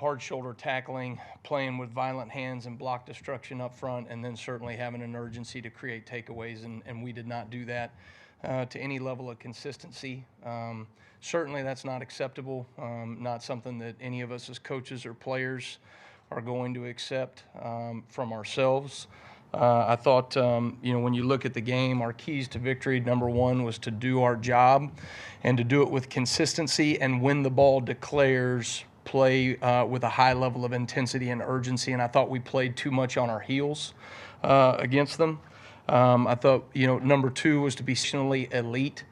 hard shoulder tackling, playing with violent hands and block destruction up front, and then certainly having an urgency to create takeaways, and we did not do that to any level of consistency. Certainly that's not acceptable, not something that any of us as coaches or players are going to accept from ourselves. I thought, when you look at the game, our keys to victory, number one, was to do our job and to do it with consistency, and when the ball declares, play with a high level of intensity and urgency. And I thought we played too much on our heels against them. I thought, number two was to be seasonally elite,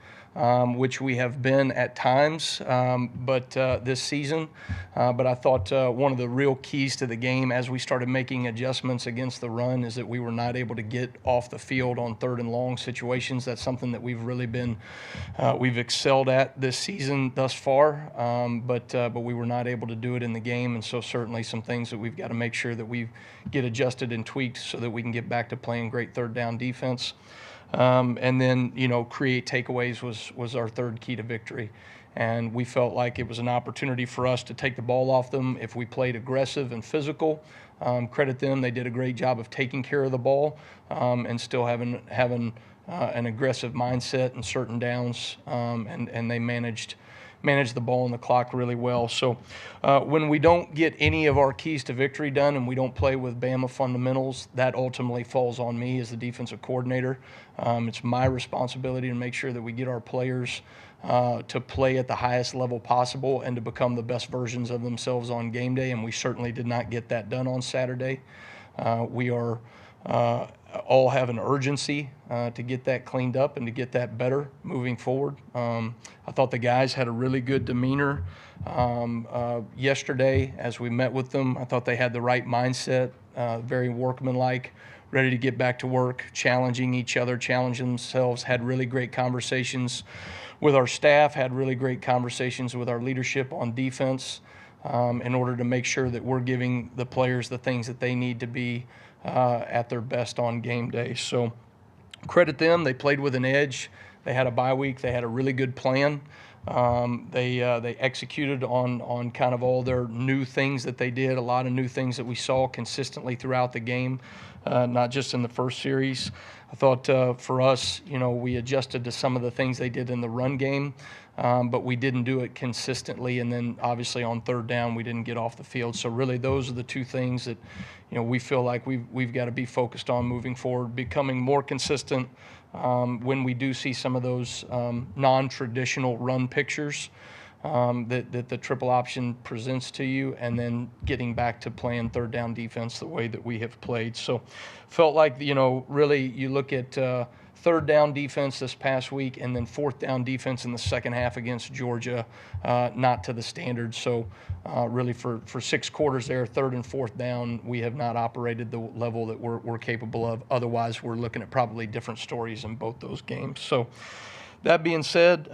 which we have been at times, but this season. But I thought one of the real keys to the game as we started making adjustments against the run is that we were not able to get off the field on third and long situations. That's something that we've really been, we've excelled at this season thus far, but we were not able to do it in the game. And so certainly some things that we've got to make sure that we get adjusted and tweaked so that we can get back to playing great third down defense. And then, create takeaways was our third key to victory. And we felt like it was an opportunity for us to take the ball off them if we played aggressive and physical. Credit them. They did a great job of taking care of the ball and still having an aggressive mindset in certain downs, and they managed the ball and the clock really well. So when we don't get any of our keys to victory done and we don't play with Bama fundamentals, that ultimately falls on me as the defensive coordinator. It's my responsibility to make sure that we get our players to play at the highest level possible and to become the best versions of themselves on game day, and we certainly did not get that done on Saturday. We are all have an urgency to get that cleaned up and to get that better moving forward. I thought the guys had a really good demeanor yesterday as we met with them. I thought they had the right mindset, very workmanlike, ready to get back to work, challenging each other, challenging themselves, had really great conversations with our staff, had really great conversations with our leadership on defense in order to make sure that we're giving the players the things that they need to be at their best on game day. So credit them. They played with an edge. They had a bye week. They had a really good plan. They executed on kind of all their new things that they did, a lot of new things that we saw consistently throughout the game, not just in the first series. I thought for us, we adjusted to some of the things they did in the run game, but we didn't do it consistently. And then obviously on third down, we didn't get off the field. So really those are the two things that, we feel like we've got to be focused on moving forward, becoming more consistent when we do see some of those non-traditional run pictures that the triple option presents to you, and then getting back to playing third down defense the way that we have played. So felt like, really you look at third down defense this past week and then fourth down defense in the second half against Georgia, not to the standard. So really for 6 quarters there, third and fourth down, we have not operated the level that we're capable of. Otherwise, we're looking at probably different stories in both those games. So that being said,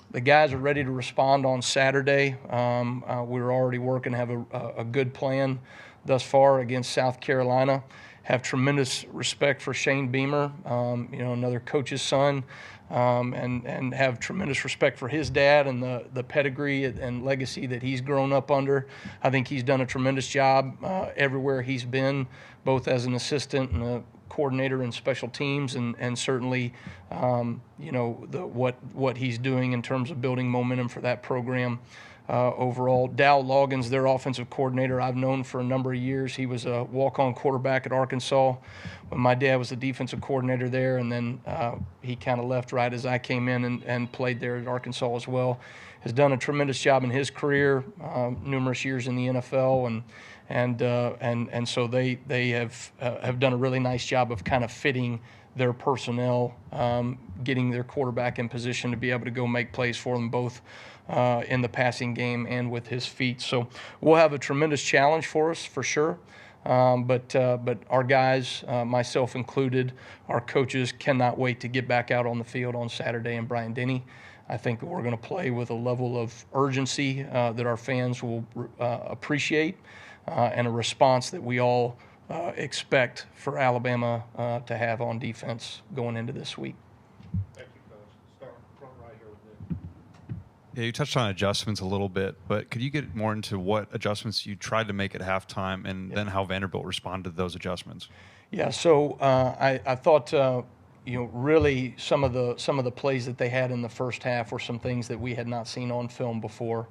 the guys are ready to respond on Saturday. We're already working to have a good plan thus far against South Carolina. Have tremendous respect for Shane Beamer, another coach's son, and have tremendous respect for his dad and the pedigree and legacy that he's grown up under. I think he's done a tremendous job everywhere he's been, both as an assistant and a coordinator in special teams, and certainly, what he's doing in terms of building momentum for that program. Overall, Dow Loggins, their offensive coordinator, I've known for a number of years. He was a walk-on quarterback at Arkansas when my dad was the defensive coordinator there, and then he kind of left right as I came in and played there at Arkansas as well. Has done a tremendous job in his career, numerous years in the NFL, and so they have done a really nice job of kind of fitting their personnel, getting their quarterback in position to be able to go make plays for them both in the passing game and with his feet. So we'll have a tremendous challenge for us for sure. But our guys, myself included, our coaches cannot wait to get back out on the field on Saturday in Bryant-Denny. I think we're going to play with a level of urgency that our fans will appreciate, and a response that we all expect for Alabama to have on defense going into this week. Thank you, Coach. Start front right here with Nick. Yeah, you touched on adjustments a little bit, but could you get more into what adjustments you tried to make at halftime, and then how Vanderbilt responded to those adjustments? Yeah, so I thought really some of the plays that they had in the first half were some things that we had not seen on film before.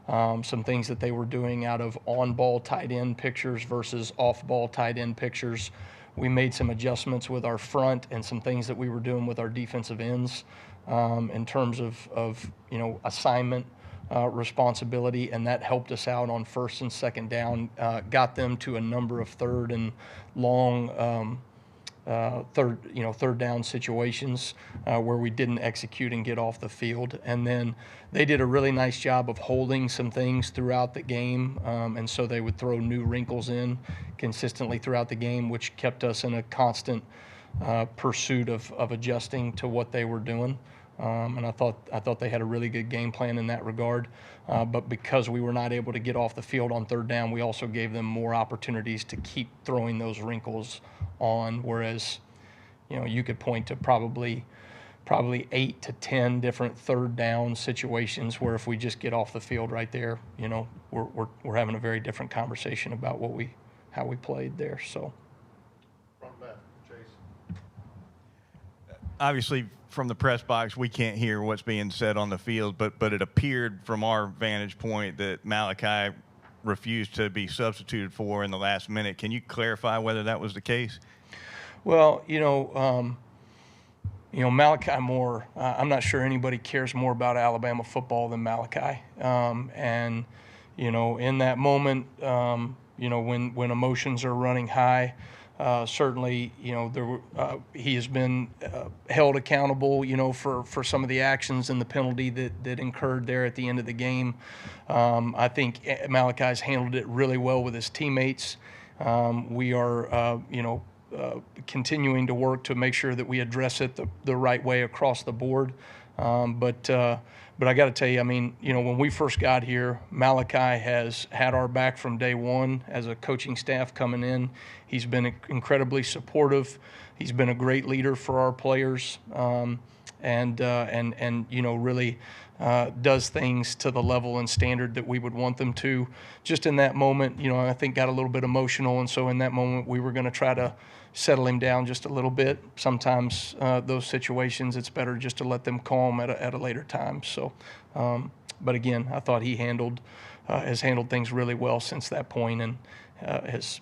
Some things that they were doing out of on-ball tight end pictures versus off-ball tight end pictures. We made some adjustments with our front and some things that we were doing with our defensive ends in terms of assignment responsibility, and that helped us out on first and second down. Got them to a number of third and long third down situations where we didn't execute and get off the field. And then they did a really nice job of holding some things throughout the game, and so they would throw new wrinkles in consistently throughout the game, which kept us in a constant pursuit of adjusting to what they were doing. And I thought they had a really good game plan in that regard. But because we were not able to get off the field on third down, we also gave them more opportunities to keep throwing those wrinkles on. Whereas, you could point to probably 8 to 10 different third down situations where if we just get off the field right there, we're having a very different conversation about how we played there. So. Obviously, from the press box, we can't hear what's being said on the field, but it appeared from our vantage point that Malachi refused to be substituted for in the last minute. Can you clarify whether that was the case? Well, Malachi Moore, I'm not sure anybody cares more about Alabama football than Malachi. And in that moment, when emotions are running high, certainly, he has been held accountable, for some of the actions and the penalty that incurred there at the end of the game. I think Malachi's handled it really well with his teammates. We are, continuing to work to make sure that we address it the right way across the board. But I got to tell you, when we first got here, Malachi has had our back from day one as a coaching staff coming in. He's been incredibly supportive. He's been a great leader for our players, and really does things to the level and standard that we would want them to. Just in that moment, I think got a little bit emotional, and so in that moment we were going to try to settle him down just a little bit. Sometimes those situations, it's better just to let them calm at a later time. So, but again, I thought he has handled things really well since that point, and has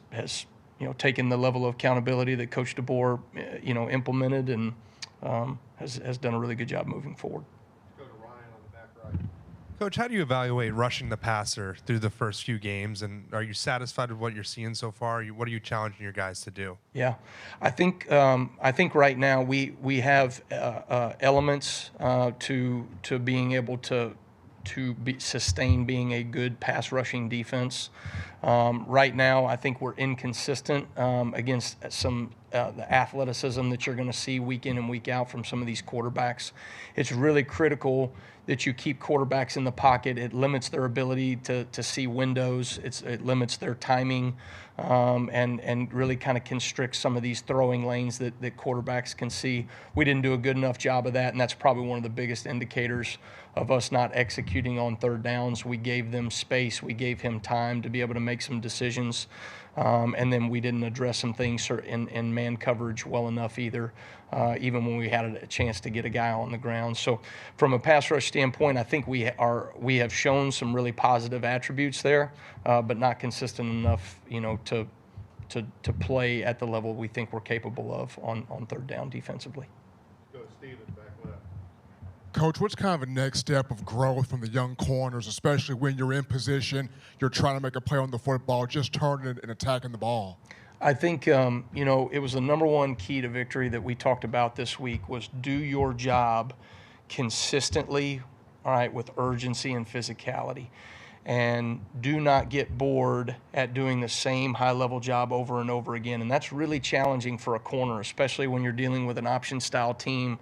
taken the level of accountability that Coach DeBoer implemented, and has done a really good job moving forward. Let's go to Ryan on the back right. Coach, how do you evaluate rushing the passer through the first few games, and are you satisfied with what you're seeing so far? What are you challenging your guys to do? Yeah, I think right now we have elements to being able to sustain being a good pass rushing defense. Right now, I think we're inconsistent against the athleticism that you're going to see week in and week out from some of these quarterbacks. It's really critical that you keep quarterbacks in the pocket. It limits their ability to see windows. It limits their timing, and really kind of constricts some of these throwing lanes that quarterbacks can see. We didn't do a good enough job of that, and that's probably one of the biggest indicators of us not executing on third downs. We gave them space. We gave him time to be able to make some decisions. And then we didn't address some things in man coverage well enough either, even when we had a chance to get a guy on the ground. So from a pass rush standpoint, I think we have shown some really positive attributes there, but not consistent enough, to play at the level we think we're capable of on third down defensively. Let's go to Steven back left. Coach, what's kind of a next step of growth from the young corners, especially when you're in position, you're trying to make a play on the football, just turning it and attacking the ball? I think, it was the number one key to victory that we talked about this week was do your job consistently, all right, with urgency and physicality. And do not get bored at doing the same high-level job over and over again. And that's really challenging for a corner, especially when you're dealing with an option-style team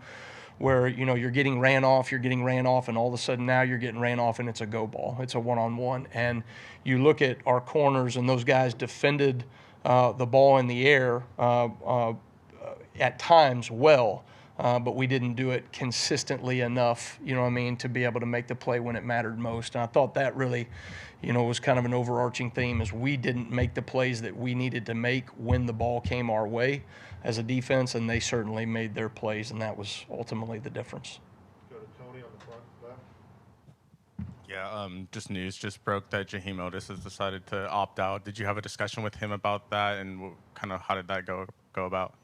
where, you're getting ran off, and all of a sudden now you're getting ran off and it's a go ball. It's a one-on-one. And you look at our corners, and those guys defended the ball in the air at times well. but we didn't do it consistently enough, you know what I mean, to be able to make the play when it mattered most. And I thought that really, you know, was kind of an overarching theme, is we didn't make the plays that we needed to make when the ball came our way as a defense, and they certainly made their plays, and that was ultimately the difference. Go to Tony on the front left. Yeah, just news just broke that Jaheim Otis has decided to opt out. Did you have a discussion with him about that, and kind of how did that go about?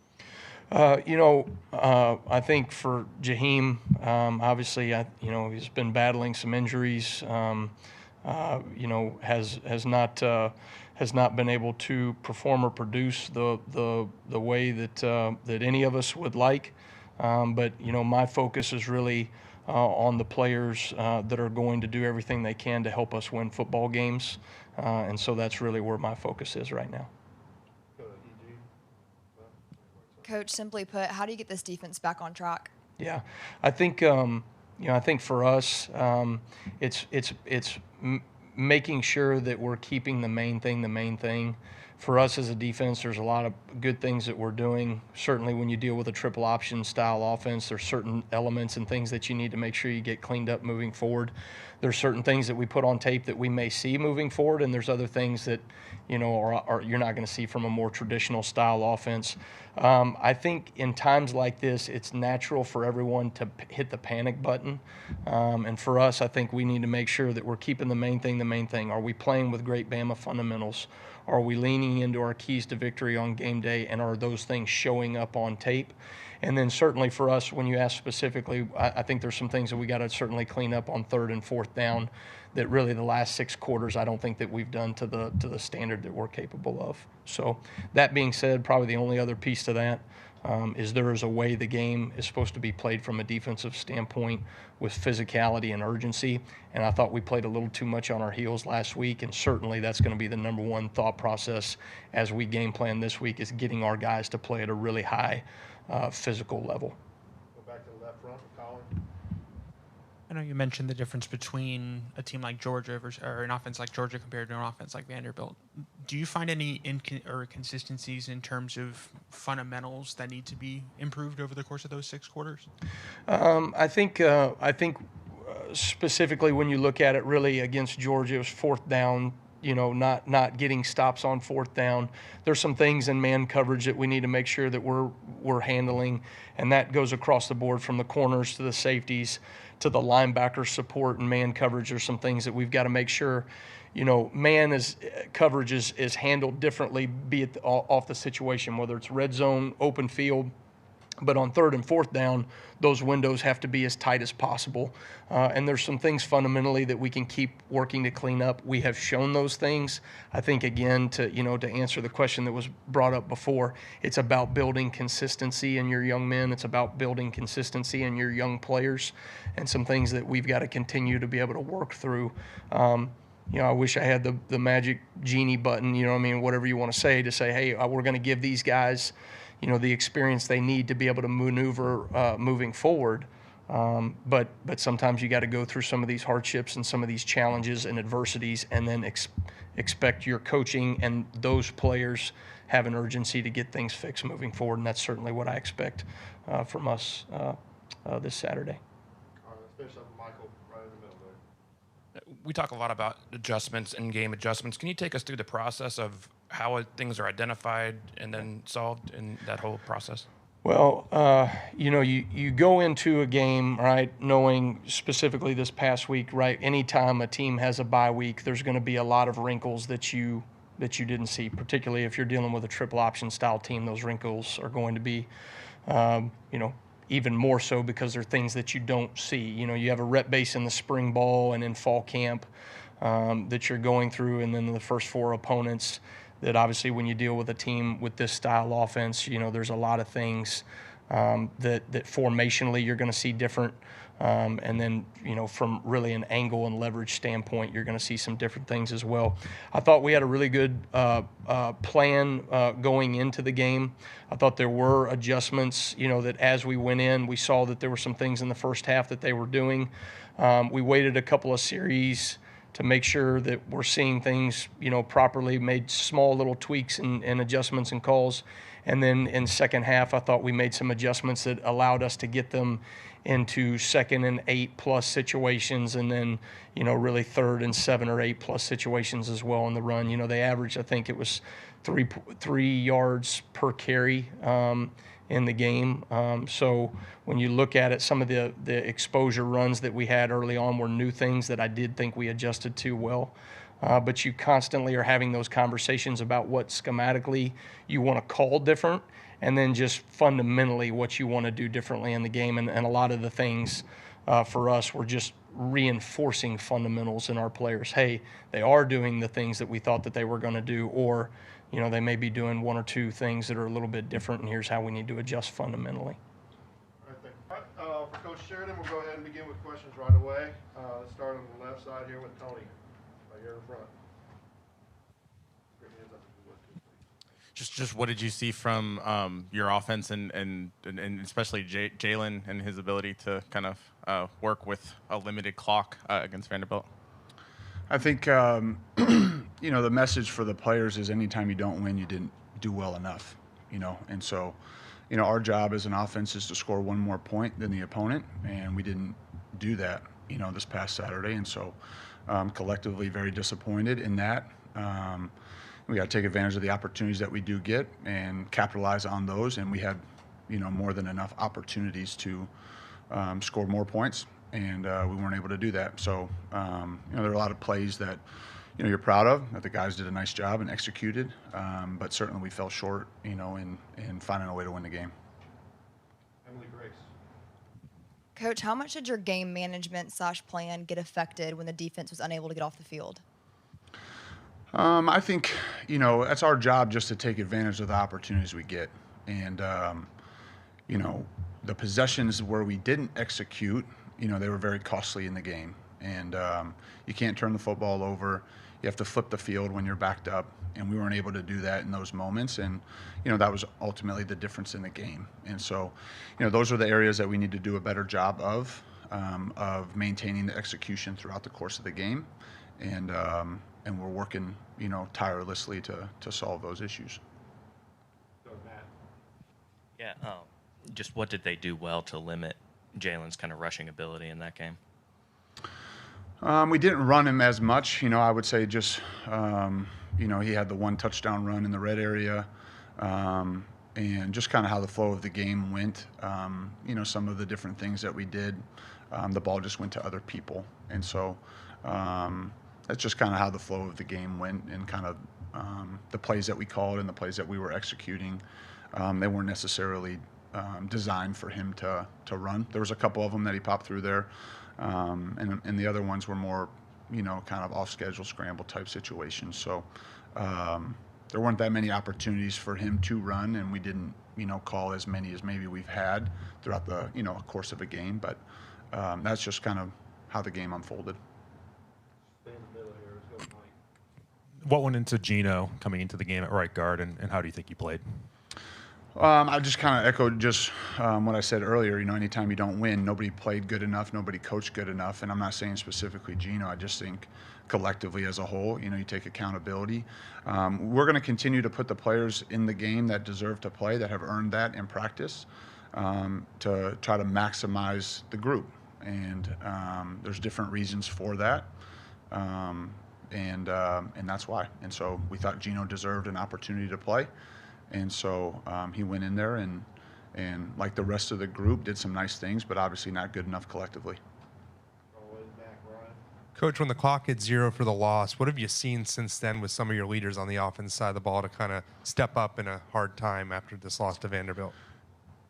I think for Jaheim, obviously, he's been battling some injuries. Has not been able to perform or produce the way that any of us would like. But my focus is really on the players that are going to do everything they can to help us win football games, and so that's really where my focus is right now. Coach, simply put, how do you get this defense back on track? Yeah, I think I think for us, it's making sure that we're keeping the main thing. For us as a defense, there's a lot of good things that we're doing. Certainly when you deal with a triple option style offense, there's certain elements and things that you need to make sure you get cleaned up moving forward. There's certain things that we put on tape that we may see moving forward, and there's other things that, are you're not going to see from a more traditional style offense. I think in times like this, it's natural for everyone to hit the panic button. And for us, I think we need to make sure that we're keeping the main thing. Are we playing with great Bama fundamentals? Are we leaning into our keys to victory on game day, and are those things showing up on tape? And then certainly for us, when you ask specifically, I think there's some things that we got to certainly clean up on 3rd and 4th down that really the last 6 quarters I don't think that we've done to the standard that we're capable of. So that being said, probably the only other piece to that is there is a way the game is supposed to be played from a defensive standpoint with physicality and urgency, and I thought we played a little too much on our heels last week, and certainly that's going to be the number one thought process as we game plan this week, is getting our guys to play at a really high physical level. Go back to the left front with Colin. I know you mentioned the difference between a team like Georgia or an offense like Georgia compared to an offense like Vanderbilt. Do you find any inconsistencies in terms of fundamentals that need to be improved over the course of those 6 quarters? I think specifically when you look at it, really against Georgia, it was 4th down. Not getting stops on 4th down. There's some things in man coverage that we need to make sure that we're handling, and that goes across the board from the corners to the safeties to the linebacker support and man coverage. There's some things that we've got to make sure, coverage is handled differently, be it off the situation, whether it's red zone, open field. But on 3rd and 4th down, those windows have to be as tight as possible. And there's some things fundamentally that we can keep working to clean up. We have shown those things. I think, again, to answer the question that was brought up before, it's about building consistency in your young men. It's about building consistency in your young players, and some things that we've got to continue to be able to work through. I wish I had the magic genie button, whatever you want to say, hey, we're going to give these guys the experience they need to be able to maneuver moving forward. But sometimes you got to go through some of these hardships and some of these challenges and adversities, and then expect your coaching and those players have an urgency to get things fixed moving forward. And that's certainly what I expect from us this Saturday. All right, let's finish up with Michael right in the middle there. We talk a lot about adjustments and game adjustments. Can you take us through the process of how things are identified and then solved in that whole process? Well, you go into a game, right, knowing specifically this past week, right, anytime a team has a bye week, there's going to be a lot of wrinkles that you didn't see, particularly if you're dealing with a triple option style team. Those wrinkles are going to be, even more so because they're things that you don't see. You have a rep base in the spring ball and in fall camp that you're going through, and then the first 4 opponents that obviously when you deal with a team with this style offense, there's a lot of things that formationally you're going to see different. And then, from really an angle and leverage standpoint, you're going to see some different things as well. I thought we had a really good plan going into the game. I thought there were adjustments, that as we went in, we saw that there were some things in the first half that they were doing. We waited a couple of series to make sure that we're seeing things, properly, made small little tweaks and adjustments and calls. And then in second half, I thought we made some adjustments that allowed us to get them into 2nd and 8+ situations, and then, really 3rd and 7 or 8+ situations as well in the run. They averaged, I think it was 3 yards per carry in the game. So when you look at it, some of the exposure runs that we had early on were new things that I did think we adjusted to well. But you constantly are having those conversations about what schematically you want to call different, and then just fundamentally what you want to do differently in the game. And a lot of the things for us were just reinforcing fundamentals in our players. Hey, they are doing the things that we thought that they were going to do, or they may be doing 1 or 2 things that are a little bit different, and here's how we need to adjust fundamentally. All right, thank you. All right, for Coach Sheridan, we'll go ahead and begin with questions right away. Let's start on the left side here with Tony, right here in front. Great hands up if you would, too, please. Just what did you see from your offense and especially Jalen and his ability to kind of work with a limited clock against Vanderbilt? I think, the message for the players is anytime you don't win, you didn't do well enough, And so, our job as an offense is to score 1 more point than the opponent, and we didn't do that, this past Saturday. And so, collectively very disappointed in that. We got to take advantage of the opportunities that we do get and capitalize on those. And we had, more than enough opportunities to score more points, and we weren't able to do that. So, there are a lot of plays that, you're proud of, that the guys did a nice job and executed, but certainly we fell short, in finding a way to win the game. Emily Grace. Coach, how much did your game management / plan get affected when the defense was unable to get off the field? I think, that's our job, just to take advantage of the opportunities we get. And, the possessions where we didn't execute, they were very costly in the game. And you can't turn the football over. You have to flip the field when you're backed up. And we weren't able to do that in those moments. And, that was ultimately the difference in the game. And so, those are the areas that we need to do a better job of maintaining the execution throughout the course of the game. And we're working, tirelessly to solve those issues. Go, Matt. Yeah, just what did they do well to limit Jalen's kind of rushing ability in that game? We didn't run him as much. I would say just, he had the 1 touchdown run in the red area, and just kind of how the flow of the game went. Some of the different things that we did, the ball just went to other people. And so that's just kind of how the flow of the game went, and kind of the plays that we called and the plays that we were executing. They weren't necessarily designed for him to run. There was a couple of them that he popped through there. And the other ones were more, kind of off-schedule scramble type situations. So there weren't that many opportunities for him to run, and we didn't, call as many as maybe we've had throughout the, course of a game. But that's just kind of how the game unfolded. Stay in the middle here. Let's go, Mike. What went into Gino coming into the game at right guard, and how do you think he played? I just kind of echoed just what I said earlier. Anytime you don't win, nobody played good enough, nobody coached good enough. And I'm not saying specifically Gino. I just think collectively as a whole, you take accountability. We're going to continue to put the players in the game that deserve to play, that have earned that in practice, to try to maximize the group. And there's different reasons for that. And that's why. And so we thought Gino deserved an opportunity to play. And so he went in there and like the rest of the group, did some nice things, but obviously not good enough collectively. Coach, when the clock hit 0 for the loss, what have you seen since then with some of your leaders on the offense side of the ball to kind of step up in a hard time after this loss to Vanderbilt?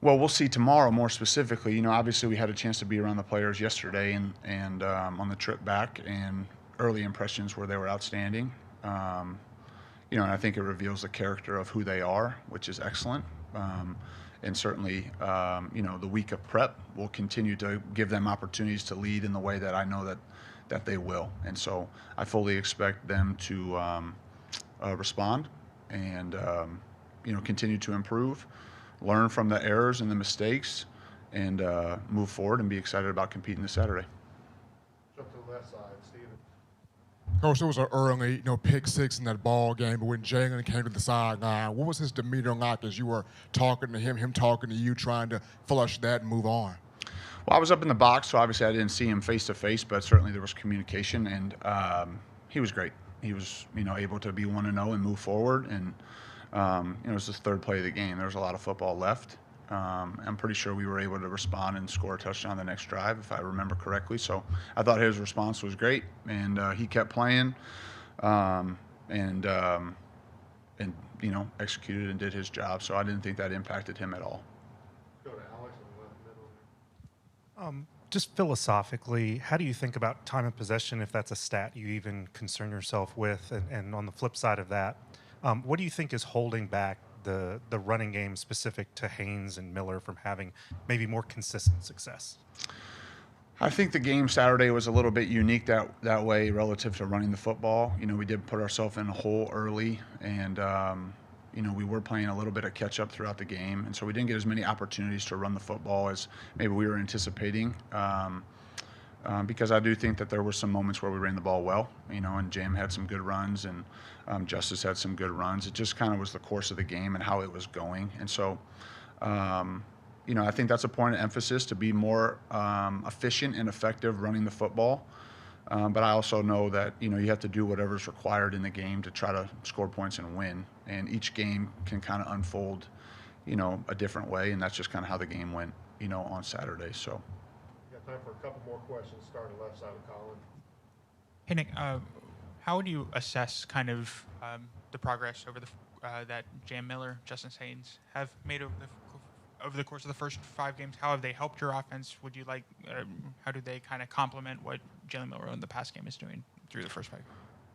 Well, we'll see tomorrow more specifically. Obviously we had a chance to be around the players yesterday and on the trip back, and early impressions were they were outstanding. And I think it reveals the character of who they are, which is excellent. And certainly, the week of prep will continue to give them opportunities to lead in the way that I know that they will. And so I fully expect them to respond and, continue to improve, learn from the errors and the mistakes, and move forward and be excited about competing this Saturday. Jump to the left side, Steven. Coach, there was an early, pick six in that ball game, but when Jalen came to the sideline, what was his demeanor like as you were talking to him talking to you, trying to flush that and move on? Well, I was up in the box, so obviously I didn't see him face to face, but certainly there was communication, and he was great. He was, able to be 1-0 and move forward, and it was his third play of the game. There was a lot of football left. I'm pretty sure we were able to respond and score a touchdown the next drive, if I remember correctly. So I thought his response was great, and he kept playing, and executed and did his job. So I didn't think that impacted him at all. Go to Alex in the left middle. Just philosophically, how do you think about time of possession, if that's a stat you even concern yourself with? And on the flip side of that, what do you think is holding back the running game specific to Haynes and Miller from having maybe more consistent success? I think the game Saturday was a little bit unique that way relative to running the football. We did put ourselves in a hole early, and we were playing a little bit of catch up throughout the game, and so we didn't get as many opportunities to run the football as maybe we were anticipating. Because I do think that there were some moments where we ran the ball well, and Jam had some good runs, and Justice had some good runs. It just kind of was the course of the game and how it was going. And so, I think that's a point of emphasis, to be more efficient and effective running the football. But I also know that, you have to do whatever's required in the game to try to score points and win. And each game can kind of unfold, a different way. And that's just kind of how the game went, on Saturday. So. Time for a couple more questions. Start on the left side of Colin. Hey, Nick, how would you assess kind of the progress over that Jam Miller, Justice Haynes have made over the course of the first 5 games? How have they helped your offense? Would you like? How do they kind of complement what Jalen Miller in the pass game is doing through the first 5?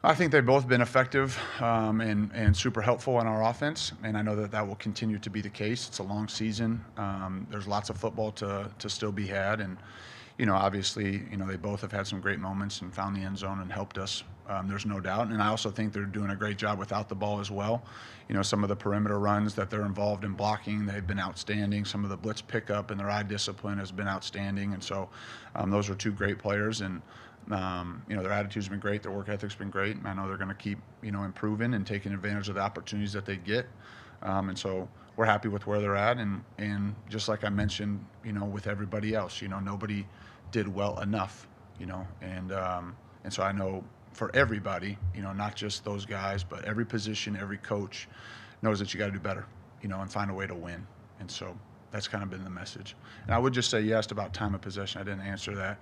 I think they've both been effective and super helpful in our offense, and I know that will continue to be the case. It's a long season. There's lots of football to still be had, and obviously, they both have had some great moments and found the end zone and helped us. There's no doubt. And I also think they're doing a great job without the ball as well. Some of the perimeter runs that they're involved in blocking, they've been outstanding. Some of the blitz pickup and their eye discipline has been outstanding. And so those are 2 great players. And, their attitude's been great. Their work ethic's been great. I know they're going to keep, improving and taking advantage of the opportunities that they get. And so we're happy with where they're at. And just like I mentioned, with everybody else, nobody did well enough, and so I know for everybody, not just those guys, but every position, every coach knows that you got to do better, and find a way to win. And so that's kind of been the message. And I would just say, you asked about time of possession. I didn't answer that.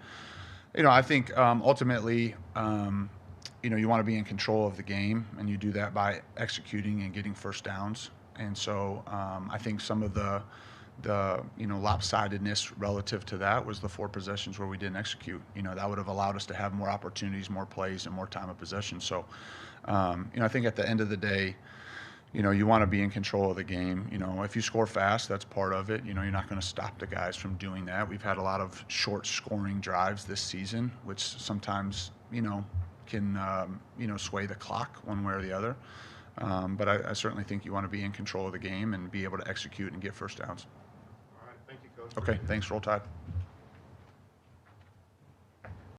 I think ultimately, you want to be in control of the game, and you do that by executing and getting first downs. And so I think some of the lopsidedness relative to that was the 4 possessions where we didn't execute. That would have allowed us to have more opportunities, more plays, and more time of possession. So, I think at the end of the day, you want to be in control of the game. If you score fast, that's part of it. You're not going to stop the guys from doing that. We've had a lot of short scoring drives this season, which sometimes, can, sway the clock one way or the other. But I certainly think you want to be in control of the game and be able to execute and get first downs. All right. Thank you, Coach. Okay. Thanks. Roll Tide.